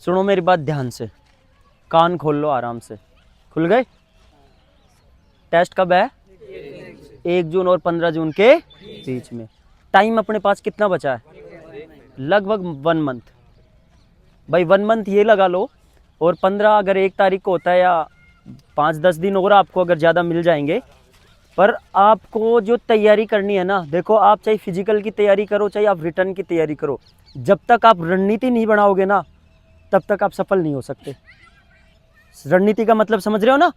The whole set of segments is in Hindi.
सुनो मेरी बात ध्यान से, कान खोल लो आराम से। खुल गए? टेस्ट कब है? 1 जून और 15 जून के बीच में। टाइम अपने पास कितना बचा है? लगभग 1 मंथ। भाई 1 मंथ ये लगा लो, और 15 अगर 1 तारीख को होता है, या 5-10 दिन और आपको अगर ज़्यादा मिल जाएंगे। पर आपको जो तैयारी करनी है ना, देखो आप चाहे फिजिकल की तैयारी करो, चाहे आप रिटर्न की तैयारी करो, जब तक आप रणनीति नहीं बनाओगे ना, तब तक आप सफल नहीं हो सकते। रणनीति का मतलब समझ रहे हो ना,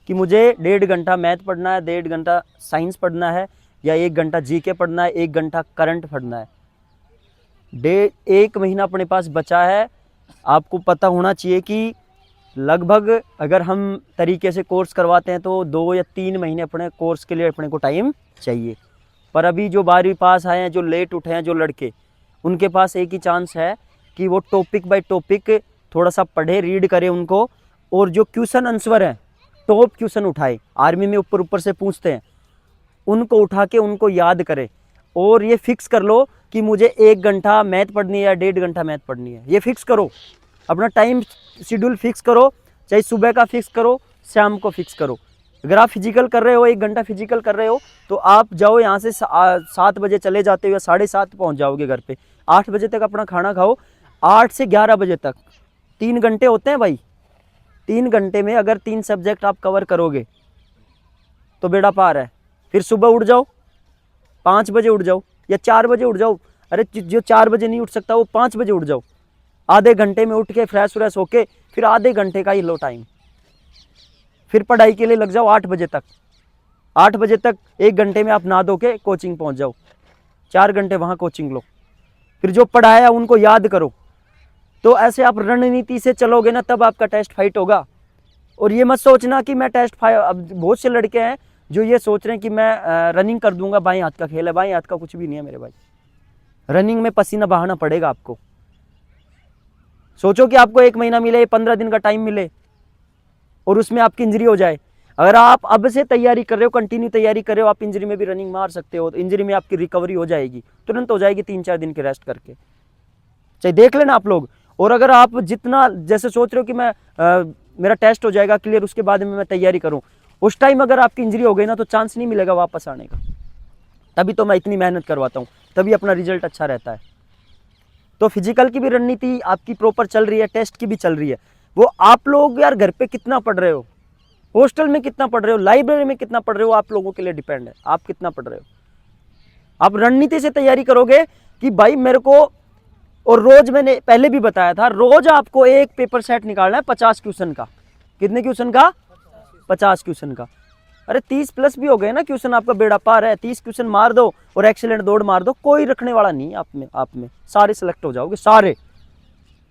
कि मुझे 1.5 घंटा मैथ पढ़ना है, 1.5 घंटा साइंस पढ़ना है, या 1 घंटा जीके पढ़ना है, 1 घंटा करंट पढ़ना है। 1 महीना अपने पास बचा है। आपको पता होना चाहिए कि लगभग अगर हम तरीके से कोर्स करवाते हैं तो 2 या 3 महीने अपने कोर्स के लिए अपने को टाइम चाहिए। पर अभी जो 12वीं पास आए हैं, जो लेट उठे हैं, जो लड़के, उनके पास एक ही चांस है कि वो टॉपिक बाय टॉपिक थोड़ा सा पढ़े, रीड करें उनको, और जो क्वेश्चन आंसर हैं, टॉप क्वेश्चन उठाए, आर्मी में ऊपर ऊपर से पूछते हैं, उनको उठा के उनको याद करें। और ये फिक्स कर लो कि मुझे 1 घंटा मैथ पढ़नी है या 1.5 घंटा मैथ पढ़नी है। ये फिक्स करो, अपना टाइम शेड्यूल फिक्स करो, चाहे सुबह का फिक्स करो, शाम को फिक्स करो। अगर आप फिजिकल कर रहे हो, 1 घंटा फिजिकल कर रहे हो, तो आप जाओ यहाँ से 7 बजे चले जाते हो, या 7:30 पहुँच जाओगे घर पे। 8 बजे तक अपना खाना खाओ, 8 से 11 बजे तक 3 घंटे होते हैं भाई। 3 घंटे में अगर 3 सब्जेक्ट आप कवर करोगे तो बेड़ा पार है। फिर सुबह उठ जाओ, 5 बजे उठ जाओ, या 4 बजे उठ जाओ। अरे जो 4 बजे नहीं उठ सकता वो 5 बजे उठ जाओ। आधे घंटे में उठ के फ्रेश व्रेश होके फिर आधे घंटे का ही लो टाइम, फिर पढ़ाई के लिए लग जाओ 8 बजे तक। 8 बजे तक 1 घंटे में आप नहा धो के कोचिंग पहुंच जाओ, 4 घंटे वहाँ कोचिंग लो, फिर जो पढ़ाया उनको याद करो। तो ऐसे आप रणनीति से चलोगे ना, तब आपका टेस्ट फाइट होगा। और ये मत सोचना कि मैं टेस्ट फाइट, अब बहुत से लड़के हैं जो ये सोच रहे हैं कि मैं रनिंग कर दूंगा, बाएं हाथ का खेल है। बाएं हाथ का कुछ भी नहीं है मेरे भाई। रनिंग में पसीना बहाना पड़ेगा आपको। सोचो कि आपको 1 महीना मिले, 15 दिन का टाइम मिले, और उसमें आपकी इंजरी हो जाए। अगर आप अब से तैयारी कर रहे हो, कंटिन्यू तैयारी कर रहे हो, आप इंजरी में भी रनिंग मार सकते हो। तो इंजरी में आपकी रिकवरी हो जाएगी, तुरंत हो जाएगी 3-4 दिन की रेस्ट करके। चाहे देख लेना आप लोग। और अगर आप जितना जैसे सोच रहे हो कि मेरा टेस्ट हो जाएगा क्लियर, उसके बाद में मैं तैयारी करूं, उस टाइम अगर आपकी इंजरी हो गई ना, तो चांस नहीं मिलेगा वापस आने का। तभी तो मैं इतनी मेहनत करवाता हूं, तभी अपना रिजल्ट अच्छा रहता है। तो फिजिकल की भी रणनीति आपकी प्रॉपर चल रही है, टेस्ट की भी चल रही है। वो आप लोग यार घर पे कितना पढ़ रहे हो, हॉस्टल में कितना पढ़ रहे हो, लाइब्रेरी में कितना पढ़ रहे हो, आप लोगों के लिए डिपेंड है आप कितना पढ़ रहे हो। आप रणनीति से तैयारी करोगे कि भाई मेरे को, और रोज मैंने पहले भी बताया था, रोज आपको एक पेपर सेट निकालना है 50 क्वेश्चन का। कितने क्वेश्चन का? 50 क्वेश्चन का। अरे 30 प्लस भी हो गए ना क्वेश्चन, आपका बेड़ा पार है। 30 क्वेश्चन मार दो और एक्सीलेंट दौड़ मार दो, कोई रखने वाला नहीं आप में सारे सिलेक्ट हो जाओगे सारे।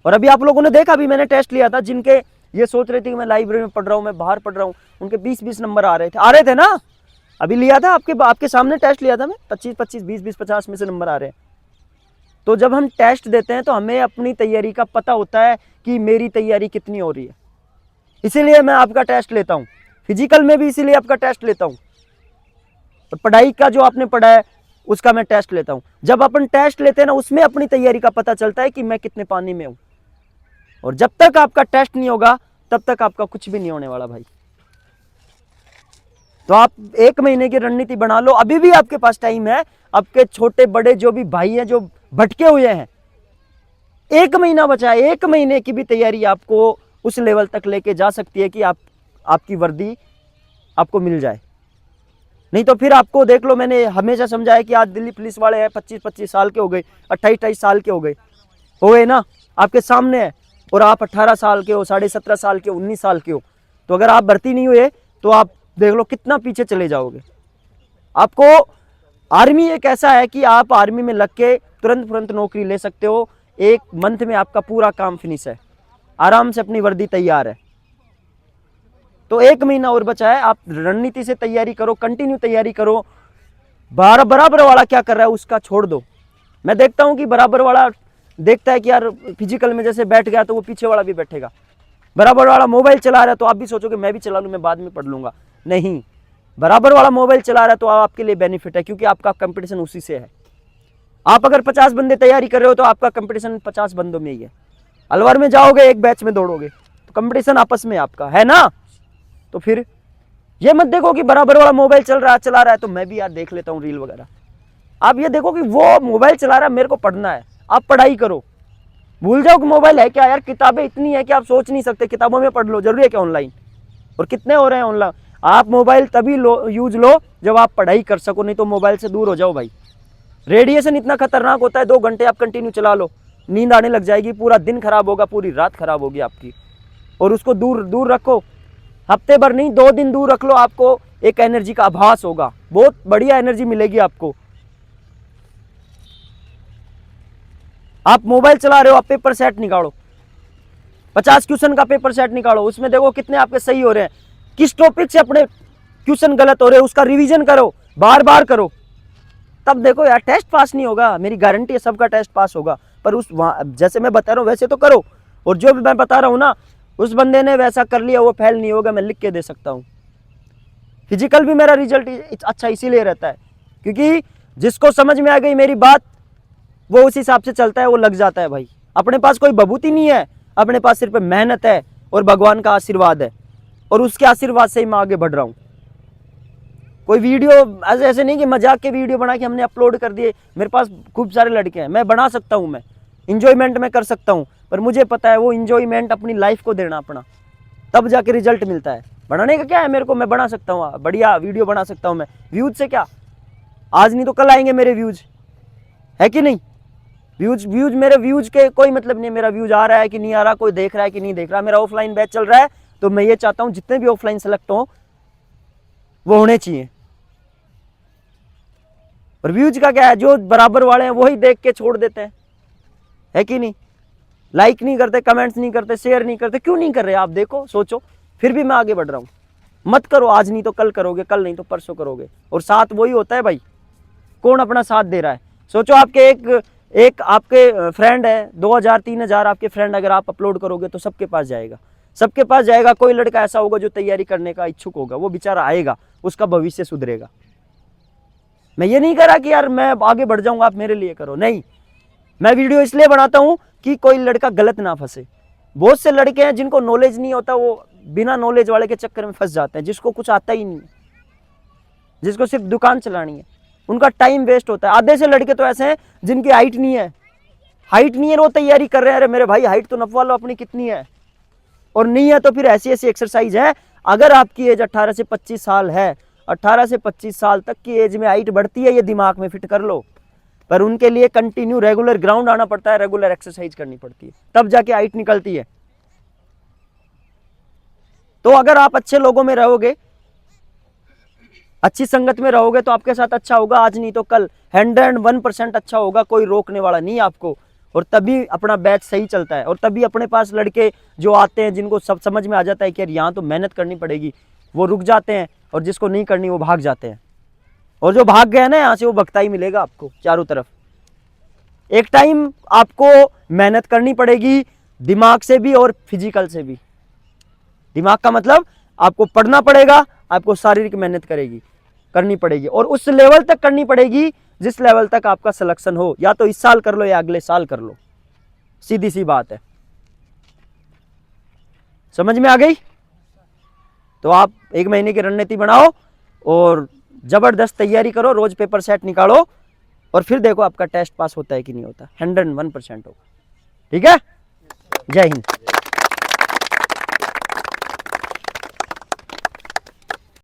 और अभी आप लोगों ने देखा, अभी मैंने टेस्ट लिया था, जिनके ये सोच रहे थे कि मैं लाइब्रेरी में पढ़ रहा हूँ, मैं बाहर पढ़ रहा हूँ, उनके 20-20 नंबर आ रहे थे ना। अभी लिया था, आपके सामने टेस्ट लिया था मैं, 25-25, 20-20, 50 में से नंबर आ रहे हैं। तो जब हम टेस्ट देते हैं तो हमें अपनी तैयारी का पता होता है कि मेरी तैयारी कितनी हो रही है, इसीलिए मैं आपका टेस्ट लेता हूँ। फिजिकल में भी इसीलिए आपका टेस्ट लेता हूँ, और पढ़ाई का जो आपने पढ़ा है उसका मैं टेस्ट लेता हूँ। जब अपन टेस्ट लेते हैं ना, उसमें अपनी तैयारी का पता चलता है कि मैं कितने पानी में हूँ। और जब तक आपका टेस्ट नहीं होगा, तब तक आपका कुछ भी नहीं होने वाला भाई। तो आप 1 महीने की रणनीति बना लो, अभी भी आपके पास टाइम है। आपके छोटे बड़े जो भी भाई हैं, जो भटके हुए हैं, 1 महीना बचा है। 1 महीने की भी तैयारी आपको उस लेवल तक लेके जा सकती है कि आपकी वर्दी आपको मिल जाए। नहीं तो फिर आपको देख लो, मैंने हमेशा समझाया कि आज दिल्ली पुलिस वाले हैं, 25-25 साल के हो गए, 28-28 साल के हो गए ना, आपके सामने है। और आप 18 साल के हो, 17.5 साल के हो, 19 साल के हो। तो अगर आप भर्ती नहीं हुए तो आप देख लो कितना पीछे चले जाओगे। आपको आर्मी एक ऐसा है कि आप आर्मी में लग के तुरंत नौकरी ले सकते हो। 1 मंथ में आपका पूरा काम फिनिश है, आराम से अपनी वर्दी तैयार है। तो 1 महीना और बचा है, आप रणनीति से तैयारी करो, कंटिन्यू तैयारी करो। बराबर वाला क्या कर रहा है उसका छोड़ दो। मैं देखता हूं कि बराबर वाला देखता है कि यार फिजिकल में जैसे बैठ गया तो वो पीछे वाला भी बैठेगा। बराबर वाला मोबाइल चला रहा है तो आप भी सोचोगे मैं भी चला लूं, मैं बाद में पढ़ लूंगा। नहीं, बराबर वाला मोबाइल चला रहा है तो आपके लिए बेनिफिट है, क्योंकि आपका कंपटीशन उसी से है। आप अगर 50 बंदे तैयारी कर रहे हो तो आपका कंपटीशन 50 बंदों में ही है। अलवर में जाओगे एक बैच में दौड़ोगे तो कंपटीशन आपस में आपका है ना। तो फिर ये मत देखो कि बराबर वाला मोबाइल चला रहा है तो मैं भी यार देख लेता हूँ रील वगैरह। आप ये देखो कि वो मोबाइल चला रहा है, मेरे को पढ़ना है, आप पढ़ाई करो। भूल जाओ कि मोबाइल है क्या यार, किताबें इतनी है कि आप सोच नहीं सकते, किताबों में पढ़ लो, जरूरी है क्या ऑनलाइन? और कितने हो रहे हैं ऑनलाइन। आप मोबाइल तभी यूज लो जब आप पढ़ाई कर सको, नहीं तो मोबाइल से दूर हो जाओ भाई। रेडिएशन इतना खतरनाक होता है, 2 घंटे आप कंटिन्यू चला लो, नींद आने लग जाएगी, पूरा दिन खराब होगा, पूरी रात खराब होगी आपकी। और उसको दूर दूर रखो, हफ्ते भर नहीं 2 दिन दूर रख लो, आपको एक एनर्जी का आभास होगा, बहुत बढ़िया एनर्जी मिलेगी आपको। आप मोबाइल चला रहे हो, आप पेपर सेट निकालो, 50 क्वेश्चन का पेपर सेट निकालो, उसमें देखो कितने आपके सही हो रहे हैं, किस टॉपिक से अपने क्वेश्चन गलत हो रहे हैं, उसका रिवीजन करो, बार बार करो, तब देखो यार टेस्ट पास नहीं होगा, मेरी गारंटी है सबका टेस्ट पास होगा। पर उस जैसे मैं बता रहा हूँ वैसे तो करो, और जो भी मैं बता रहा हूँ ना, उस बंदे ने वैसा कर लिया वो फेल नहीं होगा, मैं लिख के दे सकता हूँ। फिजिकल भी मेरा रिजल्ट अच्छा इसीलिए रहता है क्योंकि जिसको समझ में आ गई मेरी बात वो उस हिसाब से चलता है, वो लग जाता है भाई। अपने पास कोई बबूती नहीं है, अपने पास सिर्फ मेहनत है और भगवान का आशीर्वाद है, और उसके आशीर्वाद से ही मैं आगे बढ़ रहा हूँ। कोई वीडियो ऐसे नहीं कि मजाक के वीडियो बना के हमने अपलोड कर दिए। मेरे पास खूब सारे लड़के हैं, मैं बना सकता हूँ, मैं इंजॉयमेंट में कर सकता हूँ, पर मुझे पता है वो इंजॉयमेंट अपनी लाइफ को देना अपना, तब जाके रिजल्ट मिलता है। बनाने का क्या है मेरे को, मैं बना सकता हूँ, बढ़िया वीडियो बना सकता हूँ मैं। व्यूज से क्या, आज नहीं तो कल आएंगे मेरे व्यूज, है कि नहीं? व्यूज मेरे व्यूज के कोई मतलब नहीं, मेरा व्यूज आ रहा है कि नहीं आ रहा, कोई देख रहा है कि नहीं देख रहा। मेरा ऑफलाइन बैच चल रहा है तो मैं ये चाहता हूँ जितने भी ऑफलाइन सेलेक्ट हो वो होने चाहिए। और व्यूज का क्या है, जो बराबर वाले हैं वही देख के छोड़ देते हैं, है कि नहीं? लाइक नहीं करते, कमेंट्स नहीं करते, शेयर नहीं करते, क्यों नहीं कर रहे आप? देखो सोचो, फिर भी मैं आगे बढ़ रहा हूँ। मत करो, आज नहीं तो कल करोगे, कल नहीं तो परसों करोगे, और साथ वही होता है भाई, कौन अपना साथ दे रहा है। सोचो आपके एक आपके फ्रेंड है, 2000-3000 आपके फ्रेंड, अगर आप अपलोड करोगे तो सबके पास जाएगा, सबके पास जाएगा। कोई लड़का ऐसा होगा जो तैयारी करने का इच्छुक होगा, वो बेचारा आएगा, उसका भविष्य सुधरेगा। मैं ये नहीं करा कि यार मैं आगे बढ़ जाऊंगा आप मेरे लिए करो, नहीं। मैं वीडियो इसलिए बनाता हूं कि कोई लड़का गलत ना फंसे। बहुत से लड़के हैं जिनको नॉलेज नहीं होता, वो बिना नॉलेज वाले के चक्कर में फंस जाते हैं, जिसको कुछ आता ही नहीं, जिसको सिर्फ दुकान चलानी है, उनका टाइम वेस्ट होता है। आधे से लड़के तो ऐसे हैं जिनकी हाइट नहीं है, हाइट नहीं है, वो तैयारी कर रहे हैं। अरे मेरे भाई हाइट तो नपवा लो अपनी कितनी है, और नहीं है तो फिर ऐसी ऐसी एक्सरसाइज है। अगर आपकी एज 18 से 25 साल है, 18 से 25 साल तक की एज में हाइट बढ़ती है, ये दिमाग में फिट कर लो। पर उनके लिए कंटिन्यू रेगुलर ग्राउंड आना पड़ता है, रेगुलर एक्सरसाइज करनी पड़ती है, तब जाके हाइट निकलती है। तो अगर आप अच्छे लोगों में रहोगे, अच्छी संगत में रहोगे तो आपके साथ अच्छा होगा, आज नहीं तो कल 101% अच्छा होगा, कोई रोकने वाला नहीं आपको। और तभी अपना बैच सही चलता है, और तभी अपने पास लड़के जो आते हैं जिनको सब समझ में आ जाता है कि यार यहाँ तो मेहनत करनी पड़ेगी, वो रुक जाते हैं, और जिसको नहीं करनी वो भाग जाते हैं। और जो भाग गया ना यहाँ से, वो भगता ही मिलेगा आपको चारों तरफ। एक टाइम आपको मेहनत करनी पड़ेगी, दिमाग से भी और फिजिकल से भी। दिमाग का मतलब आपको पढ़ना पड़ेगा, आपको शारीरिक मेहनत करनी पड़ेगी, और उस लेवल तक करनी पड़ेगी जिस लेवल तक आपका सिलेक्शन हो। या तो इस साल कर लो या अगले साल कर लो, सीधी सी बात है। समझ में आ गई? तो आप 1 महीने की रणनीति बनाओ और जबरदस्त तैयारी करो, रोज पेपर सेट निकालो, और फिर देखो आपका टेस्ट पास होता है कि नहीं होता। 101% होगा। ठीक है? जय हिंद।